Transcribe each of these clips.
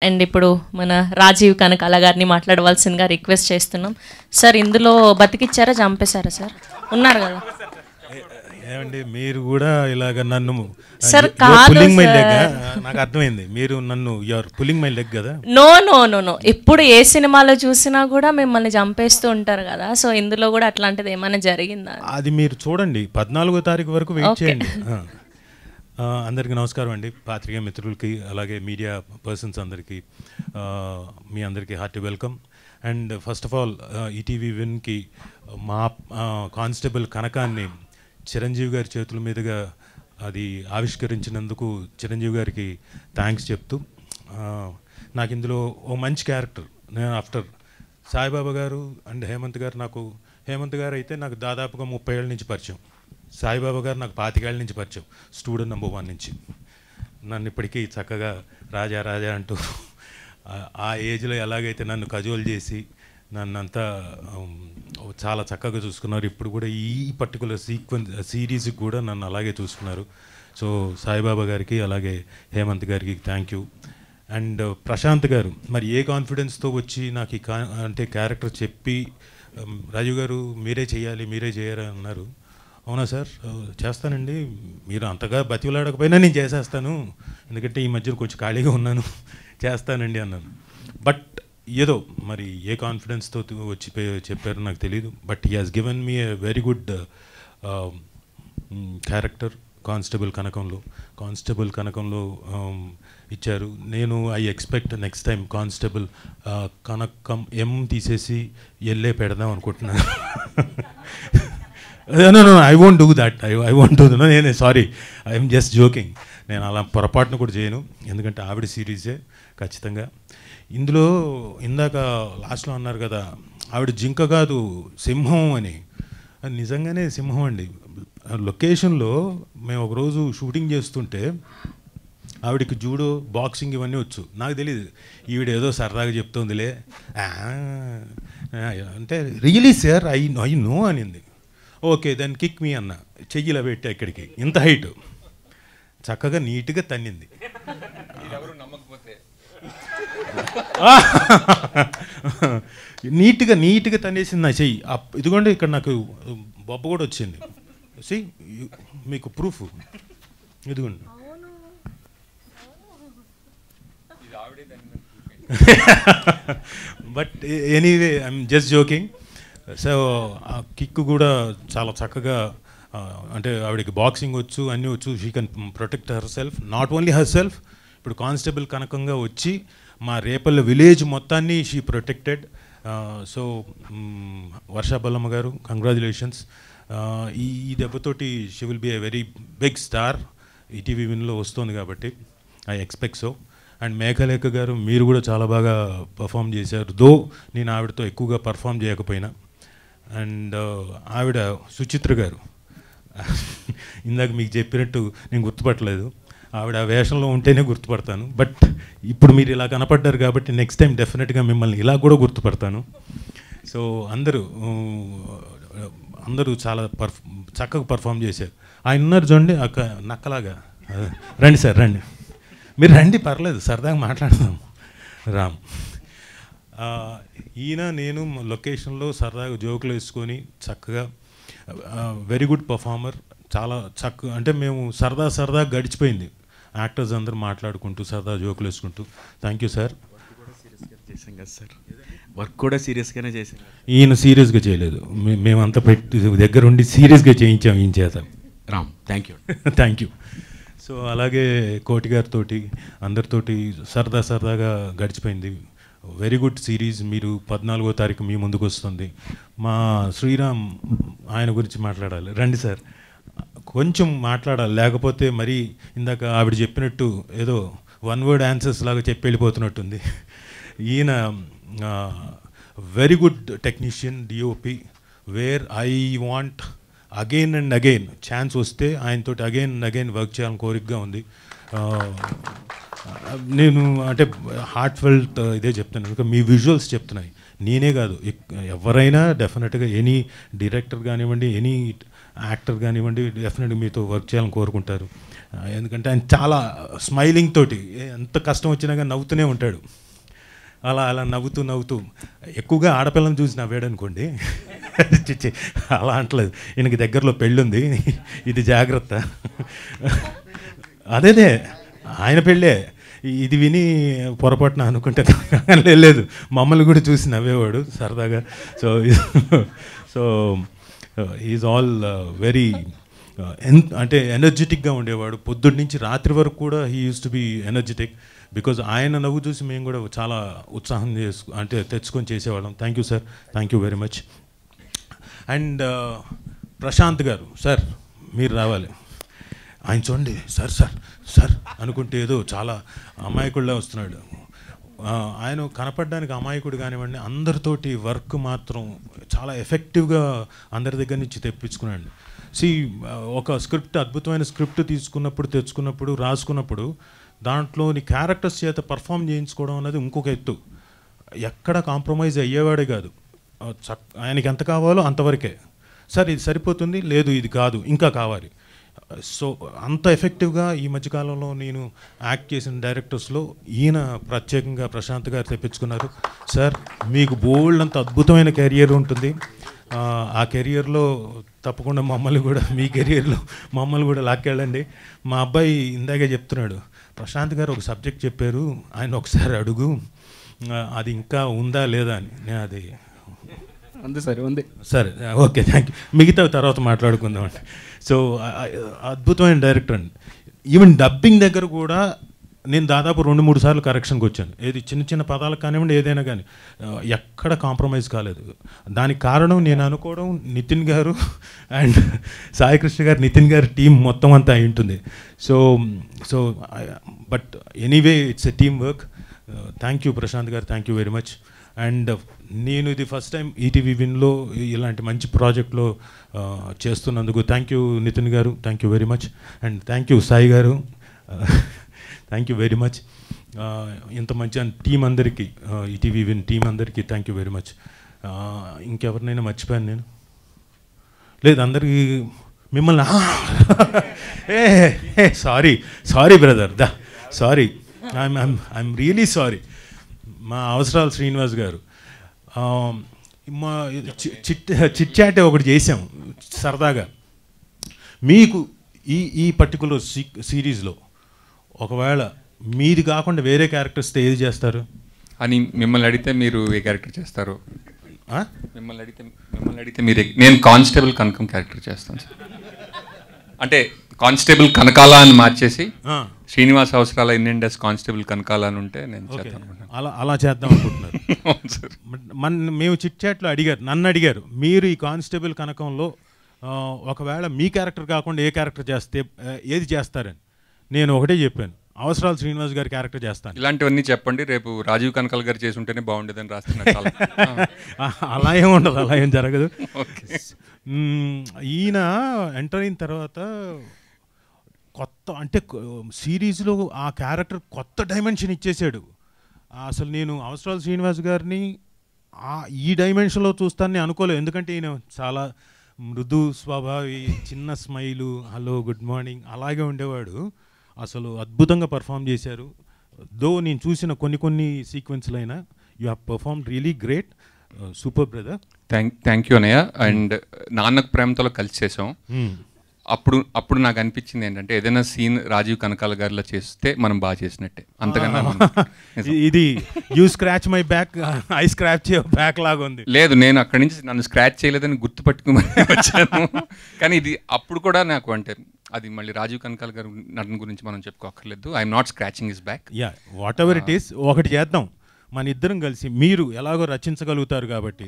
And ఇప్పుడు మన రాజీవ్ కనకాల గారిని మాట్లాడవలసిందిగా రిక్వెస్ట్ చేస్తున్నాం. సార్ ఇందులో బతికిచ్చారా చంపేశారా సార్? ఉన్నారు కదా. ఏమండి మీరు కూడా ఇలాగ నన్ను సార్ కాదు నాకు అర్థమైంది, మీరు నన్ను యూఆర్ పుల్లింగ్ మై లెగ్ కదా. నో నో నో నో ఎప్పుడు ఏ సినిమాలో చూసినా కూడా మిమ్మల్ని చంపేస్తూ ఉంటారు కదా. సో ఇందులో కూడా అట్లాంటిది ఏమైనా జరిగిందా? అది మీరు చూడండి, 14వ తారీఖు వరకు వెయిట్ చేయండి. అందరికీ నమస్కారం అండి, పాత్రికేయ మిత్రులకి అలాగే మీడియా పర్సన్స్ అందరికీ మీ అందరికీ hearty welcome. And first of all ETV విన్కి మా కానిస్టేబుల్ కనకాన్ని చిరంజీవి గారి చేతుల మీదుగా అది ఆవిష్కరించినందుకు చిరంజీవి గారికి థ్యాంక్స్ చెప్తూ, నాకు ఇందులో ఓ మంచి క్యారెక్టర్. నేను ఆఫ్టర్ సాయిబాబా గారు అండ్ హేమంత్ గారు అయితే నాకు దాదాపుగా 30 ఏళ్ళ నుంచి పరిచయం. సాయిబాబా గారు నాకు 25 ఏళ్ళ నుంచి పరిచయం, స్టూడెంట్ నెంబర్ 1 నుంచి. నన్ను ఇప్పటికీ చక్కగా రాజా రాజా అంటూ ఆ ఏజ్లో ఎలాగైతే నన్ను కజోల్ చేసి నన్నంతా చాలా చక్కగా చూసుకున్నారు. ఇప్పుడు కూడా ఈ పర్టికులర్ సిరీస్కి కూడా నన్ను అలాగే చూసుకున్నారు. సో సాయిబాబా గారికి అలాగే హేమంత్ గారికి థ్యాంక్ యూ. అండ్ ప్రశాంత్ గారు మరి ఏ కాన్ఫిడెన్స్తో వచ్చి నాకు ఈ అంటే క్యారెక్టర్ చెప్పి, రాజీవ్ గారు మీరే చేయరు అన్నారు. అవునా సార్, చేస్తానండి, మీరు అంతగా బతిలాడకపోయినా నేను చేసేస్తాను, ఎందుకంటే ఈ మధ్యలో కొంచెం ఖాళీగా ఉన్నాను, చేస్తానండి అన్నాను. బట్ ఏదో మరి ఏ కాన్ఫిడెన్స్తో వచ్చి చెప్పారో నాకు తెలియదు. But he has given me a very good character constable కనకంలో ఇచ్చారు. నేను I expect next time constable Kanakam ఎం తీసేసి ఎల్లే పెడదాం అనుకుంటున్నాను. No, I won't do that. I won't do that. No, sorry. I am just joking. నేను అలా పొరపాటును కూడా చేయను, ఎందుకంటే ఆవిడ సిరీసే ఖచ్చితంగా. ఇందులో ఇందాక లాస్ట్లో అన్నారు కదా, ఆవిడ జింక కాదు సింహం అని. నిజంగానే సింహం అండి. లొకేషన్లో మేము ఒకరోజు షూటింగ్ చేస్తుంటే ఆవిడకి జూడో, బాక్సింగ్ ఇవన్నీ వచ్చు. నాకు తెలియదు, ఈవిడ ఏదో సరదాగా చెప్తుందిలే అంటే, రియలీ సార్ ఐ నో అనింది. ఓకే దెన్ కిక్ మీ అన్న, చెయ్యిలా పెట్టా ఇక్కడికి, ఇంత హైట్, చక్కగా నీట్గా తన్నింది. నీట్గా తన్నేసింది నా చెయ్యి. ఇదిగోండి ఇక్కడ నాకు బొబ్బ కూడా వచ్చింది. సి మీకు ప్రూఫ్ ఇదిగోండి. But anyway I'm just joking. So ఆ కిక్ కూడా చాలా చక్కగా, అంటే ఆవిడకి బాక్సింగ్ వచ్చు, అన్నీ వచ్చు. She can protect herself, not only herself. ఇప్పుడు కానిస్టేబుల్ కనకంగా వచ్చి మా రేపల్ల విలేజ్ మొత్తాన్ని she protected. So Varsha Ballamma garu congratulations. ఈ దెబ్బతోటి she will be a very big star. ETV విన్లో వస్తుంది కాబట్టి I expect so. And Meghalekha garu మీరు కూడా చాలా బాగా పర్ఫామ్ చేశారు, దో నేను ఆవిడతో ఎక్కువగా పర్ఫామ్ చేయకపోయినా. అండ్ ఆవిడ సుచిత్ర గారు, ఇందాక మీకు చెప్పినట్టు నేను గుర్తుపట్టలేదు, ఆవిడ వేషంలో ఉంటేనే గుర్తుపడతాను. బట్ ఇప్పుడు మీరు ఇలా కనపడ్డారు కాబట్టి నెక్స్ట్ టైం డెఫినెట్గా మిమ్మల్ని ఇలా కూడా గుర్తుపడతాను. సో అందరూ చాలా చక్కగా పర్ఫామ్ చేశారు. ఆయన ఉన్నారు చూడండి నక్కలాగా, రండి సార్ రండి, మీరు రండి, పర్లేదు సరదాగా మాట్లాడదాం. రామ్ ఈయన నేను లొకేషన్లో సరదాగా జోకులు వేసుకొని చక్కగా, వెరీ గుడ్ పర్ఫార్మర్, చాలా చక్కగా, అంటే మేము సరదా గడిచిపోయింది యాక్టర్స్ అందరూ మాట్లాడుకుంటూ సరదా జోకులు వేసుకుంటూ. Thank you sir. వర్క్ కూడా సీరియస్గానే చేసాం. ఈయన సీరియస్గా చేయలేదు, మేమంతా పెట్టి దగ్గరుండి సీరియస్గా చేయించాం ఈయన చేత. Ram thank you. సో అలాగే కోటి గారితో అందరితోటి సరదాగా గడిచిపోయింది. Very good series. మీరు 14వ తారీఖు మీ ముందుకు వస్తుంది. మా శ్రీరామ్, ఆయన గురించి మాట్లాడాలి. రండి సార్, కొంచెం మాట్లాడాలి, లేకపోతే మరి ఇందాక ఆవిడ చెప్పినట్టు ఏదో వన్ వర్డ్ ఆన్సర్స్ లాగా చెప్పి వెళ్ళిపోతున్నట్టుంది. ఈయన very good technician, DOP, where I want again and again chance వస్తే ఆయనతో అగైన్ అండ్ అగైన్ వర్క్ చేయాలని కోరికగా ఉంది. నేను అంటే హార్ట్ ఫెల్ట్ ఇదే చెప్తాను, ఇంకా మీ విజువల్స్ చెప్తున్నాయి, నేనే కాదు ఎవరైనా డెఫినెట్గా ఎనీ డైరెక్టర్ కానివ్వండి, ఎనీ యాక్టర్ కానివ్వండి డెఫినెట్గా మీతో వర్క్ చేయాలని కోరుకుంటారు. ఎందుకంటే ఆయన చాలా స్మైలింగ్ తోటి ఎంత కష్టం వచ్చినా కానీ నవ్వుతూనే ఉంటాడు. అలా అలా నవ్వుతూ ఎక్కువగా ఆడపిల్లని చూసి నవ్వాడనుకోండి, చిచ్చి అలా అంటలేదు, ఈయనకి దగ్గరలో పెళ్ళుంది, ఇది జాగ్రత్త. అదేదే ఆయన పెళ్ళే, ఇది విని పొరపాటున అనుకుంటే లేదు, మమ్మల్ని కూడా చూసి నవ్వేవాడు సరదాగా. సో ఈజ్ ఆల్ వెరీ అంటే ఎనర్జెటిక్గా ఉండేవాడు. పొద్దున్న నుంచి రాత్రి వరకు కూడా he uses to be energetic. Because ఆయన నవ్వు చూసి మేము కూడా చాలా ఉత్సాహం తెచ్చుకొని చేసేవాళ్ళం. Thank you sir, thank you very much. And Prashanth గారు, సార్ మీరు రావాలి. ఆయన చూడండి సార్ సార్ సార్ అనుకుంటే ఏదో చాలా అమాయకుడిలా వస్తున్నాడు. ఆయన కనపడడానికి అమాయకుడు కానివ్వండి, అందరితోటి వర్క్ మాత్రం చాలా ఎఫెక్టివ్గా అందరి దగ్గర నుంచి తెప్పించుకున్నాడు. ఒక స్క్రిప్ట్, అద్భుతమైన స్క్రిప్ట్ తెచ్చుకున్నప్పుడు రాసుకున్నప్పుడు దాంట్లోని క్యారెక్టర్స్ చేత పర్ఫామ్ చేయించుకోవడం అనేది ఇంకొక ఎత్తు. ఎక్కడ కాంప్రమైజ్ అయ్యేవాడే కాదు. ఆయనకి ఎంత కావాలో అంతవరకే, సార్ ఇది సరిపోతుంది, లేదు ఇది కాదు ఇంకా కావాలి. సో అంత ఎఫెక్టివ్గా ఈ మధ్యకాలంలో నేను యాక్ట్ చేసిన డైరెక్టర్స్లో ఈయన ప్రత్యేకంగా ప్రశాంత్ గారు తెప్పించుకున్నారు. సార్ మీకు బోల్డ్ అంత అద్భుతమైన కెరియర్ ఉంటుంది. ఆ కెరియర్లో తప్పకుండా మమ్మల్ని కూడా, మీ కెరియర్లో మమ్మల్ని కూడా లాక్కెళ్ళండి. మా అబ్బాయి ఇందాకే చెప్తున్నాడు, ప్రశాంత్ గారు ఒక సబ్జెక్ట్ చెప్పారు, ఆయన ఒకసారి అడుగు, అది ఇంకా ఉందా లేదా అని. నేను అది ఉంది సరే ఉంది సరే ఓకే థ్యాంక్ యూ, మిగతా తర్వాత మాట్లాడుకుందాం అండి. సో అద్భుతమైన డైరెక్టర్ అండి. ఈవెన్ డబ్బింగ్ దగ్గర కూడా నేను దాదాపు 2-3 సార్లు కరెక్షన్కి వచ్చాను. ఏది చిన్న చిన్న పదాలకు కానివ్వండి, ఏదైనా కానీ ఎక్కడ కాంప్రమైజ్ కాలేదు. దానికి కారణం నేను అనుకోవడం నితిన్ గారు అండ్ సాయికృష్ణ గారు, నితిన్ గారి టీం మొత్తం అంతా అయి ఉంటుంది. So but anyway it's a team work. Thank you Prashant garu, thank you very much. And నేను ఇది ఫస్ట్ టైం ఈటీవీ విన్లో ఇలాంటి మంచి ప్రాజెక్ట్లో చేస్తున్నందుకు థ్యాంక్ యూ నితిన్ గారు, thank you very much. And thank you Sai గారు, థ్యాంక్ యూ వెరీ మచ్. ఇంత మంచి టీం అందరికీ, ఈటీవీ విన్ టీం అందరికీ థ్యాంక్ యూ వెరీ మచ్. ఇంకెవరినైనా మర్చిపోయాను నేను? లేదు, అందరికీ మిమ్మల్ని sorry brother, sorry, I'm really sorry. మా అవసరాలు శ్రీనివాస్ గారు, మా చిట్ చాట్ ఒకటి చేసాం సరదాగా. మీకు ఈ పర్టికులర్ సిరీస్లో ఒకవేళ మీది కాకుండా వేరే క్యారెక్టర్స్తో ఏది చేస్తారు అని మిమ్మల్ని అడిగితే మీరు ఏ క్యారెక్టర్ చేస్తారు? మిమ్మల్ని అడిగితే మీరు నేను కానిస్టేబుల్ కనకం క్యారెక్టర్ చేస్తాను సార్. అంటే కానిస్టేబుల్ కనకాల అని మార్చేసి శ్రీనివాస్ అవసరాల ఇండియన్ డెస్ కానిస్టేబుల్ కనకాల అని ఉంటే నేను అలా చేద్దాం అనుకుంటున్నారు. మేము చిట్ చాట్లో నన్ను అడిగారు, మీరు ఈ కానిస్టేబుల్ కనకంలో ఒకవేళ మీ క్యారెక్టర్ కాకుండా ఏ క్యారెక్టర్ చేస్తే ఏది చేస్తారని. నేను ఒకటే చెప్పాను, అవసరాలు శ్రీనివాస్ గారి క్యారెక్టర్ చేస్తాను. ఇలాంటివన్నీ చెప్పండి, రేపు రాజీవ్ కనకాల గారు చేసి ఉంటేనే బాగుండేదని రాస్తున్నారు. అలా ఏం ఉండదు, అలా ఏం జరగదు. ఈయన ఎంటర్ అయిన తర్వాత కొత్త, అంటే సిరీస్లో ఆ క్యారెక్టర్ కొత్త డైమెన్షన్ ఇచ్చేసాడు. అసలు నేను అవసరాలు శ్రీనివాస్ గారిని ఈ డైమెన్షన్లో చూస్తానని అనుకోలేదు. ఎందుకంటే ఈయన చాలా మృదు స్వభావి, చిన్న స్మైలు, హలో గుడ్ మార్నింగ్ అలాగే ఉండేవాడు. అసలు అద్భుతంగా పర్ఫామ్ చేశారు. దో నేను చూసిన కొన్ని సీక్వెన్స్లు అయినా you have perform really great, super brother. Thank you అన్నయ్య. అండ్ నాన్నకు ప్రేమతో కలిసి చేసాం. అప్పుడు నాకు అనిపించింది ఏంటంటే ఏదైనా సీన్ రాజీవ్ కనకాల గారిలో చేస్తే మనం బాగా చేసినట్టే. అంతకన్నా ఇది you scratch my back, I scratch your back లాగా ఉంది. లేదు, నేను అక్కడి నుంచి నన్ను స్క్రాచ్ చేయలేదని గుర్తుపట్టుకుని వచ్చాను. కానీ ఇది అప్పుడు కూడా నాకు, అంటే అది మళ్ళీ రాజీవ్ కనకాల గారు నటన గురించి మనం చెప్పుకోక్కర్లేదు. I'm not scratching his back. Yeah, whatever it is, ఒకటి చేద్దాం మన ఇద్దరం కలిసి. మీరు ఎలాగో రచించగలుగుతారు కాబట్టి,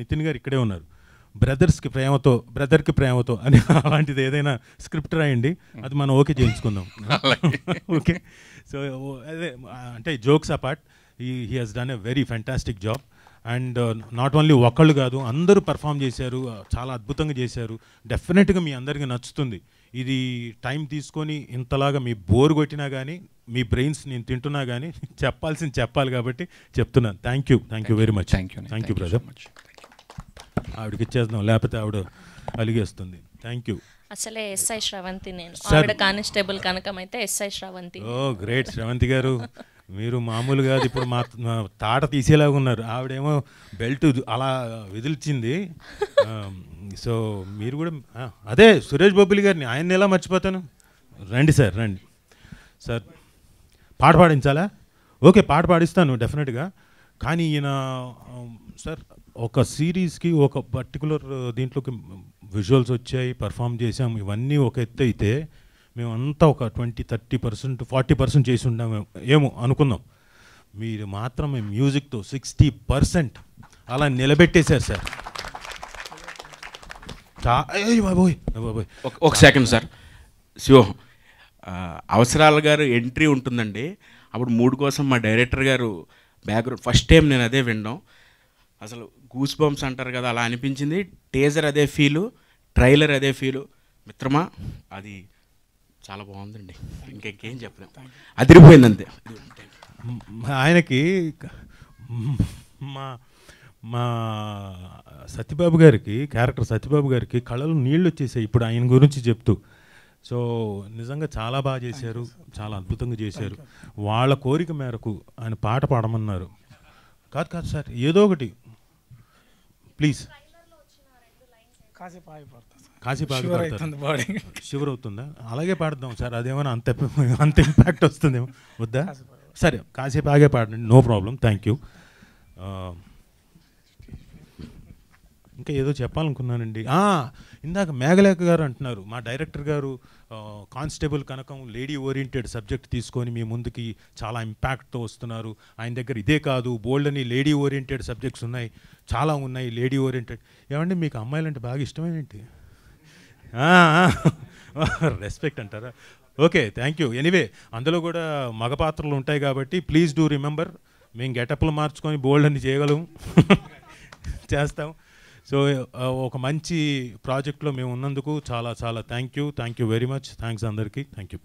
నితిన్ గారు ఇక్కడే ఉన్నారు, బ్రదర్కి ప్రేమతో అని అలాంటిది ఏదైనా స్క్రిప్ట్ రాయండి, అది మనం ఓకే చేయించుకుందాం. ఓకే, సో అదే, అంటే jokes apart, he has done a very fantastic job. And not only ఒకళ్ళు కాదు, అందరూ పర్ఫామ్ చేశారు, చాలా అద్భుతంగా చేశారు. డెఫినెట్గా మీ అందరికీ నచ్చుతుంది. ఇది టైం తీసుకొని ఇంతలాగా మీ బోర్ కొట్టినా కానీ, మీ బ్రెయిన్స్ నేను తింటున్నా కానీ చెప్పాలి కాబట్టి చెప్తున్నాను. Thank you very much. Thank you brother. ఆవిడకి ఇచ్చేద్దాం, లేకపోతే ఆవిడ అలిగేస్తుంది. Thank you. అసలే ఎస్ఐ శ్రవంతి నేను, Sir. ఆవిడ కానిస్టేబుల్ కనకం అయితే SI Sravanthi. Oh great Sravanthi garu, మీరు మామూలు కాదు, ఇప్పుడు మా తాట తీసేలాగా ఉన్నారు. ఆవిడేమో బెల్ట్ అలా విదిల్చింది. సో మీరు కూడా అదే సురేష్ బొబ్బిలి గారిని, ఆయన్ని ఎలా మర్చిపోతాను. రండి సార్, రండి సార్. పాట పాడించాలా? ఓకే, పాట పాడిస్తాను డెఫినెట్గా. కానీ ఈయన సార్ ఒక సిరీస్కి ఒక పర్టికులర్ దీంట్లోకి విజువల్స్ వచ్చాయి, పర్ఫామ్ చేసాం, ఇవన్నీ ఒక ఎత్తు అయితే మేమంతా ఒక 20-30% 40% చేసి ఉన్నాము ఏమో అనుకుందాం. మీరు మాత్రం మ్యూజిక్తో 60% అలా నిలబెట్టేశారు సార్. బాబోయ్. ఒక సెకండ్ సార్. శివం, అవసరాల గారు ఎంట్రీ ఉంటుందండి, అప్పుడు 3 కోసం మా డైరెక్టర్ గారు బ్యాక్గ్రౌండ్ ఫస్ట్ టైం నేను అదే వినడం, అసలు గూస్ బంప్స్ అంటారు కదా అలా అనిపించింది. టేజర్ అదే ఫీలు, ట్రైలర్ అదే ఫీలు. మిత్రమా అది చాలా బాగుందండి, ఇంకేం చెప్పలేం, అదిరిపోయింది అంతే. ఆయనకి మా మా సత్యబాబు గారికి, క్యారెక్టర్ సత్యబాబు గారికి కళ్ళలో నీళ్ళు వచ్చేసాయి ఇప్పుడు ఆయన గురించి చెప్తూ. సో నిజంగా చాలా బాగా చేశారు, చాలా అద్భుతంగా చేశారు. వాళ్ళ కోరిక మేరకు ఆయన పాట పాడమన్నారు. కాదు సార్, ఏదో ఒకటి ప్లీజ్. కాసేపు షివర్ అవుతుందా? అలాగే పాడదాం సార్, అదేమైనా అంత ఇంపాక్ట్ వస్తుందేమో. వద్దా? సరే, కాసేపు ఆగే పాడండి, నో ప్రాబ్లం, థ్యాంక్ యూ. ఇంకా ఏదో చెప్పాలనుకున్నానండి. ఇందాక మేఘలేఖ గారు అంటున్నారు, మా డైరెక్టర్ గారు కానిస్టేబుల్ కనకం లేడీ ఓరియంటెడ్ సబ్జెక్ట్ తీసుకొని మీ ముందుకి చాలా ఇంపాక్ట్తో వస్తున్నారు. ఆయన దగ్గర ఇదే కాదు, బోల్డ్ అని లేడీ ఓరియంటెడ్ సబ్జెక్ట్స్ ఉన్నాయి, చాలా ఉన్నాయి లేడీ ఓరియంటెడ్. ఏమండి మీకు అమ్మాయిలంటే బాగా ఇష్టమేంటి? రెస్పెక్ట్ అంటారా? Okay, thank you. ఎనీవే, అందులో కూడా మగ పాత్రలు ఉంటాయి కాబట్టి ప్లీజ్ డూ రిమెంబర్, మేము గెటప్లు మార్చుకొని బోల్డ్ అని చేయగలం, చేస్తాం. సో ఒక మంచి ప్రాజెక్ట్లో మేము ఉన్నందుకు చాలా చాలా thank you very much. Thanks అందరికీ, థ్యాంక్ యూ.